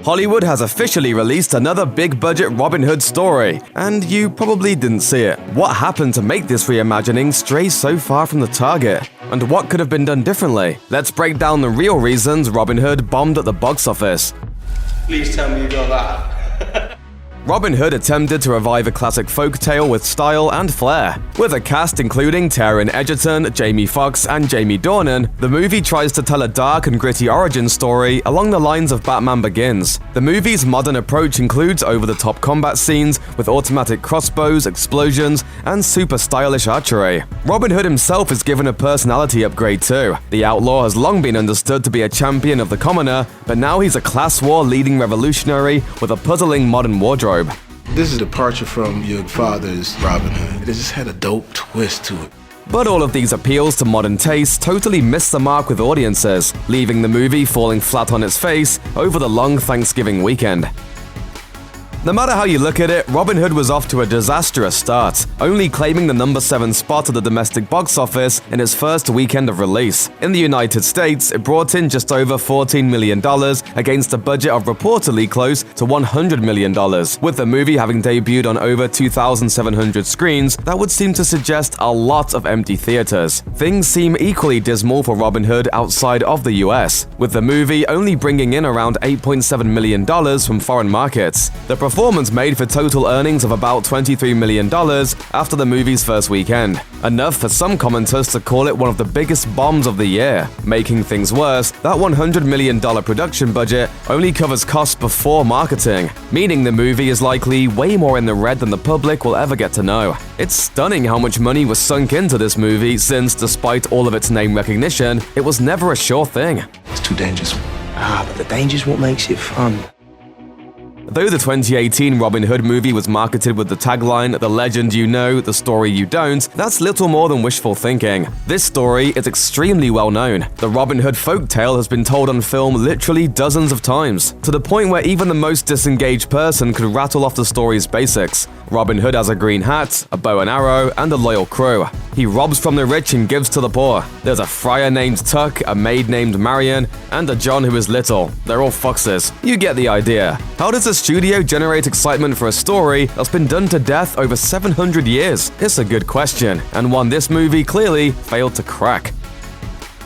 Hollywood has officially released another big-budget Robin Hood story, and you probably didn't see it. What happened to make this reimagining stray so far from the target? And what could have been done differently? Let's break down the real reasons Robin Hood bombed at the box office. Please tell me you got that. Robin Hood attempted to revive a classic folktale with style and flair. With a cast including Taron Egerton, Jamie Foxx, and Jamie Dornan, the movie tries to tell a dark and gritty origin story along the lines of Batman Begins. The movie's modern approach includes over-the-top combat scenes with automatic crossbows, explosions, and super stylish archery. Robin Hood himself is given a personality upgrade too. The outlaw has long been understood to be a champion of the commoner, but now he's a class war leading revolutionary with a puzzling modern wardrobe. This is a departure from your father's Robin Hood. It just had a dope twist to it. But all of these appeals to modern taste totally missed the mark with audiences, leaving the movie falling flat on its face over the long Thanksgiving weekend. No matter how you look at it, Robin Hood was off to a disastrous start, only claiming the number 7 spot at the domestic box office in its first weekend of release. In the United States, it brought in just over $14 million against a budget of reportedly close to $100 million. With the movie having debuted on over 2,700 screens, that would seem to suggest a lot of empty theaters. Things seem equally dismal for Robin Hood outside of the US, with the movie only bringing in around $8.7 million from foreign markets. The performance made for total earnings of about $23 million after the movie's first weekend, enough for some commenters to call it one of the biggest bombs of the year. Making things worse, that $100 million production budget only covers costs before marketing, meaning the movie is likely way more in the red than the public will ever get to know. It's stunning how much money was sunk into this movie since, despite all of its name recognition, it was never a sure thing. It's too dangerous. But the danger's what makes it fun. Though the 2018 Robin Hood movie was marketed with the tagline, "The legend you know, the story you don't," that's little more than wishful thinking. This story is extremely well known. The Robin Hood folktale has been told on film literally dozens of times, to the point where even the most disengaged person could rattle off the story's basics. Robin Hood has a green hat, a bow and arrow, and a loyal crew. He robs from the rich and gives to the poor. There's a friar named Tuck, a maid named Marion, and a John who is little. They're all foxes. You get the idea. How does a studio generate excitement for a story that's been done to death over 700 years? It's a good question, and one this movie clearly failed to crack.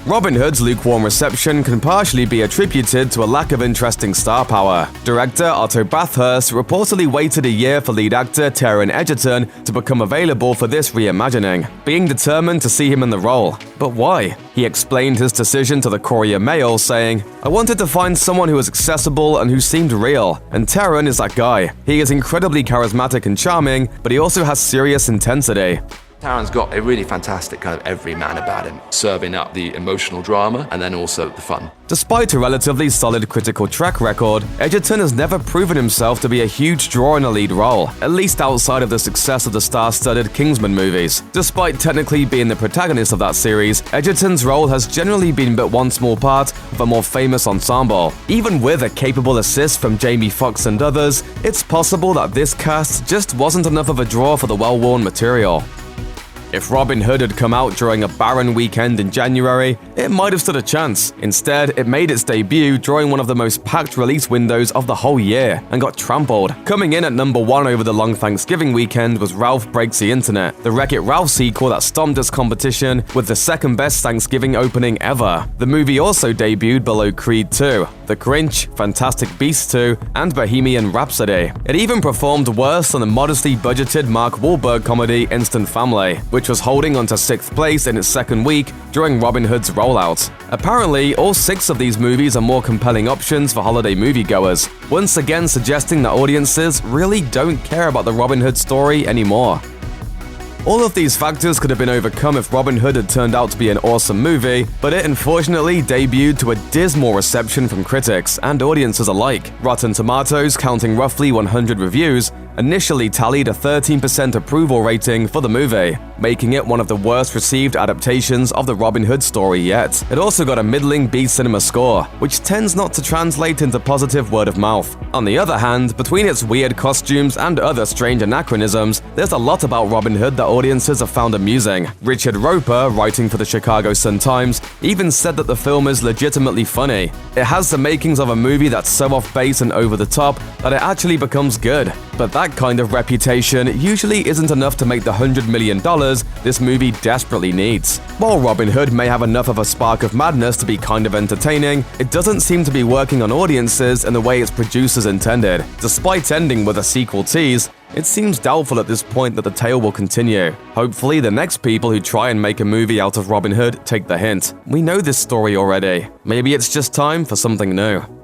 Robin Hood's lukewarm reception can partially be attributed to a lack of interesting star power. Director Otto Bathurst reportedly waited a year for lead actor Taron Egerton to become available for this reimagining, being determined to see him in the role. But why? He explained his decision to the Courier Mail, saying, "I wanted to find someone who was accessible and who seemed real, and Taron is that guy. He is incredibly charismatic and charming, but he also has serious intensity." Taron's got a really fantastic kind of everyman about him, serving up the emotional drama and then also the fun. Despite a relatively solid critical track record, Egerton has never proven himself to be a huge draw in a lead role, at least outside of the success of the star-studded Kingsman movies. Despite technically being the protagonist of that series, Egerton's role has generally been but one small part of a more famous ensemble. Even with a capable assist from Jamie Foxx and others, it's possible that this cast just wasn't enough of a draw for the well-worn material. If Robin Hood had come out during a barren weekend in January, it might have stood a chance. Instead, it made its debut during one of the most packed release windows of the whole year and got trampled. Coming in at number 1 over the long Thanksgiving weekend was Ralph Breaks the Internet, the Wreck-It Ralph sequel that stomped its competition with the second best Thanksgiving opening ever. The movie also debuted below Creed 2, The Grinch, Fantastic Beasts 2, and Bohemian Rhapsody. It even performed worse than the modestly budgeted Mark Wahlberg comedy Instant Family, which was holding onto 6th place in its second week during Robin Hood's rollout. Apparently, all 6 of these movies are more compelling options for holiday moviegoers, once again suggesting that audiences really don't care about the Robin Hood story anymore. All of these factors could have been overcome if Robin Hood had turned out to be an awesome movie, but it unfortunately debuted to a dismal reception from critics and audiences alike. Rotten Tomatoes, counting roughly 100 reviews, initially tallied a 13% approval rating for the movie, making it one of the worst received adaptations of the Robin Hood story yet. It also got a middling B Cinema score, which tends not to translate into positive word of mouth. On the other hand, between its weird costumes and other strange anachronisms, there's a lot about Robin Hood that audiences have found amusing. Richard Roper, writing for the Chicago Sun-Times, even said that the film is legitimately funny. It has the makings of a movie that's so off-base and over the top that it actually becomes good. But that kind of reputation usually isn't enough to make the $100 million this movie desperately needs. While Robin Hood may have enough of a spark of madness to be kind of entertaining, it doesn't seem to be working on audiences in the way its producers intended. Despite ending with a sequel tease, it seems doubtful at this point that the tale will continue. Hopefully, the next people who try and make a movie out of Robin Hood take the hint. We know this story already. Maybe it's just time for something new.